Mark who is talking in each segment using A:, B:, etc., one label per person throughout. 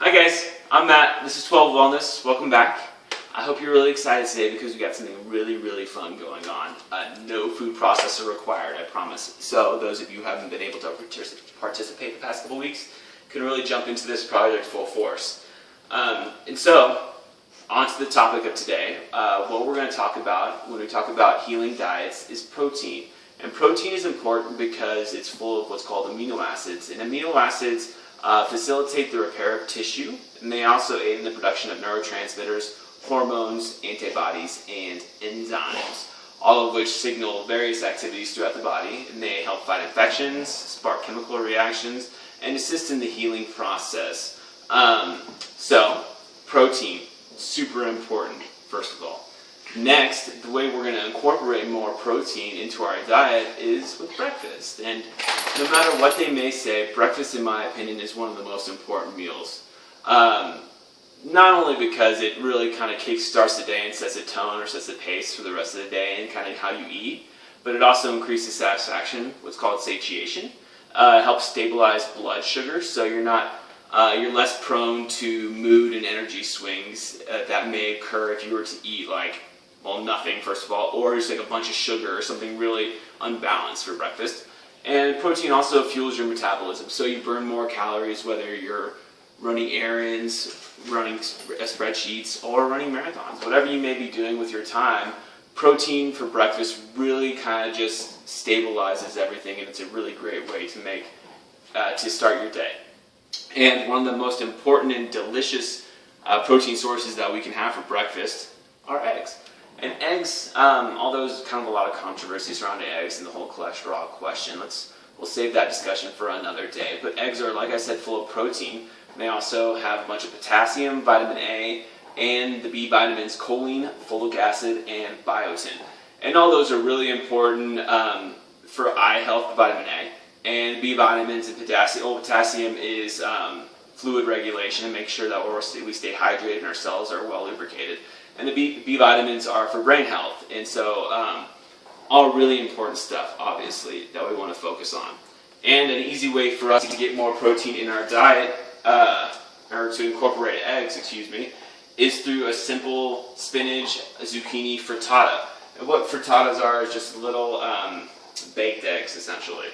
A: Hi guys, I'm Matt. This is 12 Wellness. Welcome back. I hope you're really excited today because we got something really fun going on. No food processor required, I promise. So those of you who haven't been able to participate the past couple weeks can really jump into this project full force. And so, on to the topic of today. What we're going to talk about when we talk about healing diets is protein. And protein is important because it's full of what's called amino acids. And amino acids facilitate the repair of tissue, and they also aid in the production of neurotransmitters, hormones, antibodies, and enzymes, all of which signal various activities throughout the body, and they help fight infections, spark chemical reactions, and assist in the healing process. So, protein, super important, first of all. Next, the way we're going to incorporate more protein into our diet is with breakfast. And no matter what they may say, breakfast, in my opinion, is one of the most important meals. Not only because it really kind of kick-starts the day and sets a tone or sets the pace for the rest of the day and kind of how you eat, but it also increases satisfaction, what's called satiation. It helps stabilize blood sugar, so you're less prone to mood and energy swings that may occur if you were to eat nothing, first of all, or just like a bunch of sugar or something really unbalanced for breakfast. And protein also fuels your metabolism, so you burn more calories whether you're running errands, running spreadsheets, or running marathons. Whatever you may be doing with your time, protein for breakfast really kind of just stabilizes everything, and it's a really great way to start your day. And one of the most important and delicious protein sources that we can have for breakfast are eggs. And eggs, although there's kind of a lot of controversy surrounding eggs and the whole cholesterol question, we'll save that discussion for another day. But eggs are, like I said, full of protein. They also have a bunch of potassium, vitamin A, and the B vitamins choline, folic acid, and biotin. And all those are really important for eye health, vitamin A. And B vitamins and potassium. Well, potassium is fluid regulation and make sure that we stay hydrated and our cells are well lubricated. And the B vitamins are for brain health. And so all really important stuff, obviously, that we want to focus on. And an easy way for us to get more protein in our diet, or to incorporate eggs, is through a simple spinach zucchini frittata. And what frittatas are is just little baked eggs, essentially.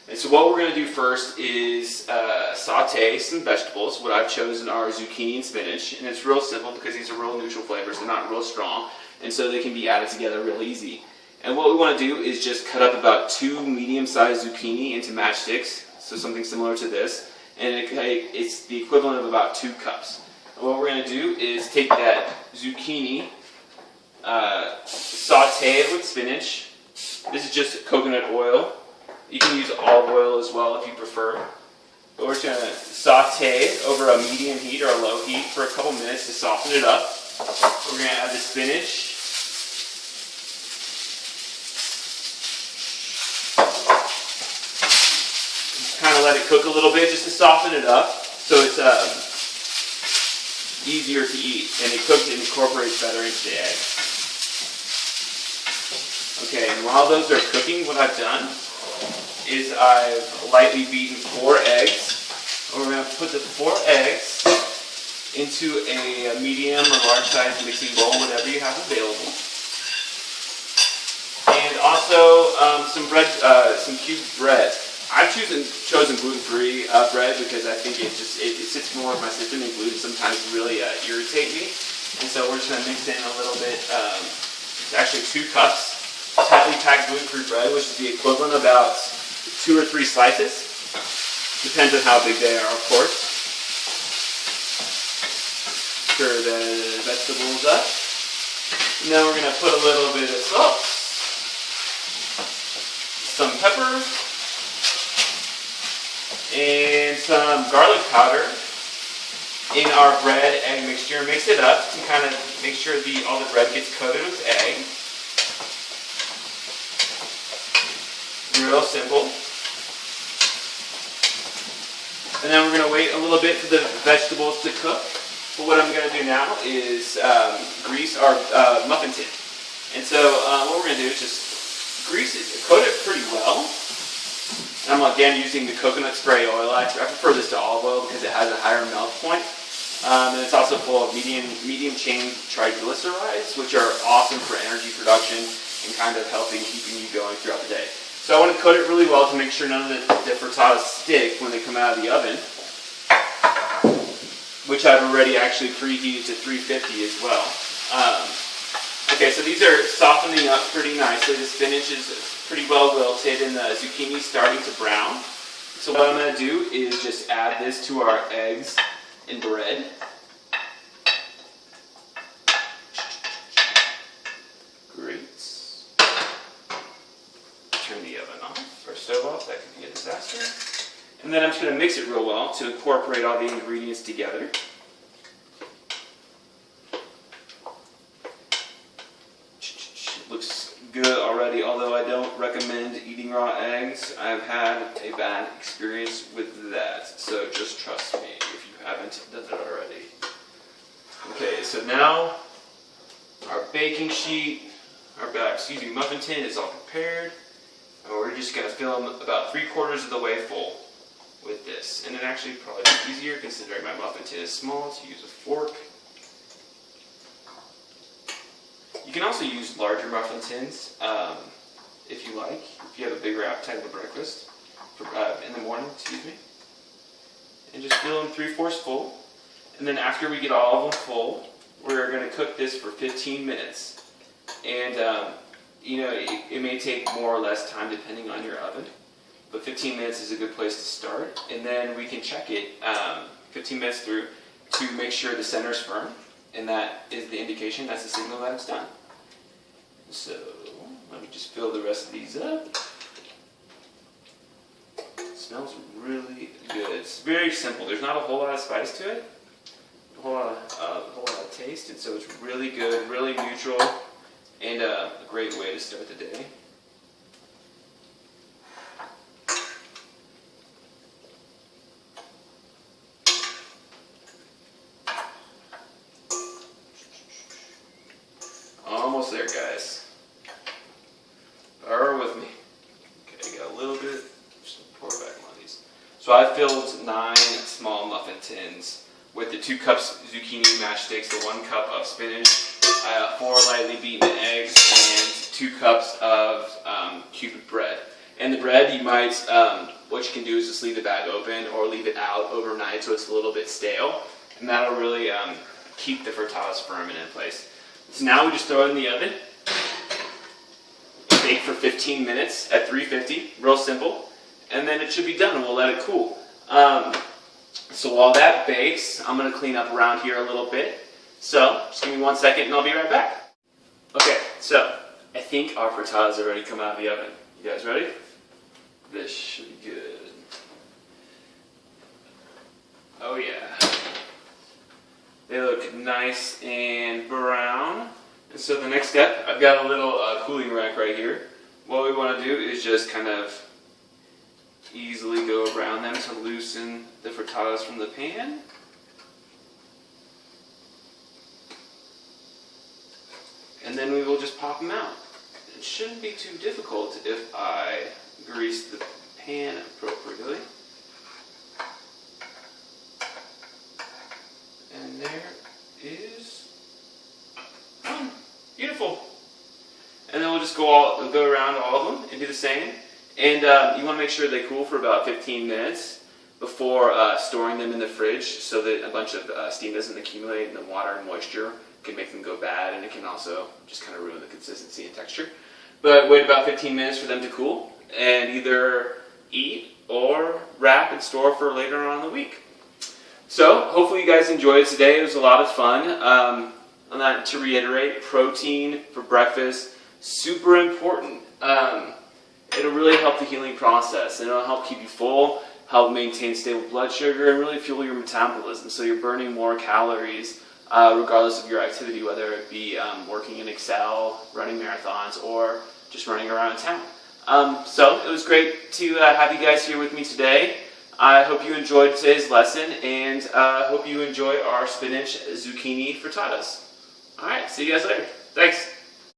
A: And so what we're going to do first is saute some vegetables. What I've chosen are zucchini and spinach, and it's real simple because these are real neutral flavors. They're not real strong, and so they can be added together real easy. And what we want to do is just cut up about 2 medium-sized zucchini into matchsticks, so something similar to this, and it's the equivalent of about 2 cups. And what we're going to do is take that zucchini, saute it with spinach. This is just coconut oil. You can use olive oil as well if you prefer. But we're just going to saute it over a medium heat or a low heat for a couple minutes to soften it up. We're going to add the spinach. Just kind of let it cook a little bit just to soften it up so it's easier to eat and it cooks and incorporates better into the egg. Okay, and while those are cooking, what I've done is I've lightly beaten 4 eggs. And we're going to put the 4 eggs into a medium or large size mixing bowl, whatever you have available. And also some cubed bread. I've chosen gluten-free bread because I think it sits more with my system, and gluten sometimes really irritate me. And so we're just going to mix in a little bit, it's actually 2 cups. Tightly packed gluten-free bread, which is the equivalent of about 2 or 3 slices. Depends on how big they are, of course. Stir the vegetables up. And then we're going to put a little bit of salt, some pepper, and some garlic powder in our bread egg mixture. Mix it up and kind of make sure all the bread gets coated with egg. Real simple. And then we're going to wait a little bit for the vegetables to cook. But what I'm going to do now is grease our muffin tin. And so what we're going to do is just grease it, coat it pretty well. And I'm again using the coconut spray oil. I prefer this to olive oil because it has a higher melt point. And it's also full of medium chain triglycerides, which are awesome for energy production and kind of keeping you going throughout the day. So I want to coat it really well to make sure none of the frittatas stick when they come out of the oven, which I've already actually preheated to 350 as well. Okay, so these are softening up pretty nicely. The spinach is pretty well wilted and the zucchini is starting to brown. So what I'm going to do is just add this to our eggs and bread. Great. Turn the oven off, or stove off, that could be a disaster. And then I'm just going to mix it real well to incorporate all the ingredients together. Looks good already, although I don't recommend eating raw eggs. I've had a bad experience with that, so just trust me if you haven't done it already. Okay, so now our baking sheet, muffin tin is all prepared, and we're just going to fill them about 3/4 of the way full with this. And it actually probably be easier, considering my muffin tin is small, to use a fork. You can also use larger muffin tins if you like, if you have a bigger appetite for breakfast, in the morning, And just fill them 3/4 full. And then after we get all of them full, we're going to cook this for 15 minutes. And, it may take more or less time depending on your oven, but 15 minutes is a good place to start. And then we can check it 15 minutes through to make sure the center is firm. And that is the indication, that's the signal that it's done. So, let me just fill the rest of these up. It smells really good. It's very simple. There's not a whole lot of spice to it, a whole lot of taste, and so it's really good, really neutral, and a great way to start the day. Almost there, guys. Bear with me. Okay, got a little bit. Just pour back one of these. So I filled 9 small muffin tins with the 2 cups zucchini matchsticks, the 1 cup of spinach, 4 lightly beaten eggs, and 2 cups of cubed bread. And the bread, what you can do is just leave the bag open or leave it out overnight so it's a little bit stale, and that'll really keep the frittatas firm and in place. So now we just throw it in the oven, bake for 15 minutes at 350, real simple, and then it should be done and we'll let it cool. So while that bakes, I'm going to clean up around here a little bit. So just give me 1 second and I'll be right back. Okay, so I think our frittatas have already come out of the oven. You guys ready? This should be good. Oh yeah. They look nice and brown. And so the next step, I've got a little cooling rack right here. What we want to do is just kind of easily go around them to loosen the frittatas from the pan. And then we will just pop them out. It shouldn't be too difficult if I grease the pan appropriately. And there is beautiful. And then we'll just go around all of them and do the same. And you want to make sure they cool for about 15 minutes before storing them in the fridge, so that a bunch of steam doesn't accumulate and the water and moisture can make them go bad, and it can also just kind of ruin the consistency and texture. But wait about 15 minutes for them to cool, and either eat or wrap and store for later on in the week. So hopefully you guys enjoyed today. It was a lot of fun. To reiterate, protein for breakfast, super important. It'll really help the healing process, and it'll help keep you full, help maintain stable blood sugar, and really fuel your metabolism, so you're burning more calories regardless of your activity, whether it be working in Excel, running marathons, or just running around town. So it was great to have you guys here with me today. I hope you enjoyed today's lesson, and hope you enjoy our spinach zucchini frittatas. Alright, see you guys later. Thanks.